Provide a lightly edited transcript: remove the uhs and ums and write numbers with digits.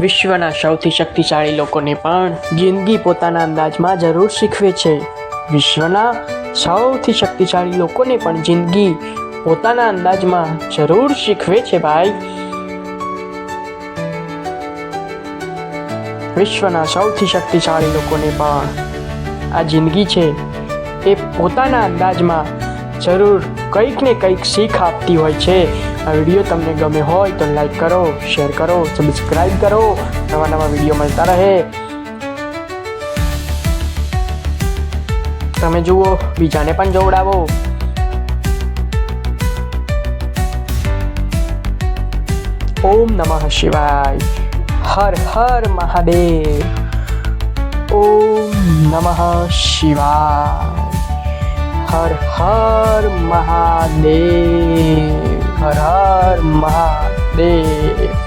વિશ્વના સૌથી શક્તિશાળી લોકોને પણ જિંદગી પોતાના અંદાજમાં જરૂર શીખવે છે. વિશ્વના સૌથી શક્તિશાળી લોકોને પણ જિંદગી પોતાના અંદાજમાં જરૂર શીખવે છે ભાઈ. વિશ્વના સૌથી શક્તિશાળી લોકોને પણ આ જિંદગી છે એ પોતાના અંદાજમાં જરૂર કંઈક ને કંઈક શીખ આપતી હોય છે. આ વિડીયો તમને ગમે હોય તો લાઈક કરો, શેર કરો, સબસ્ક્રાઈબ કરો. નવા નવા વિડીયો મળતા રહે. તમે જુઓ, બીજાને પણ જોવડાવો. ઓમ નમઃ શિવાય. હર હર મહાદેવ. ઓમ નમઃ શિવાય. હર હર મહાદેવ. હર હર મહાદેવ.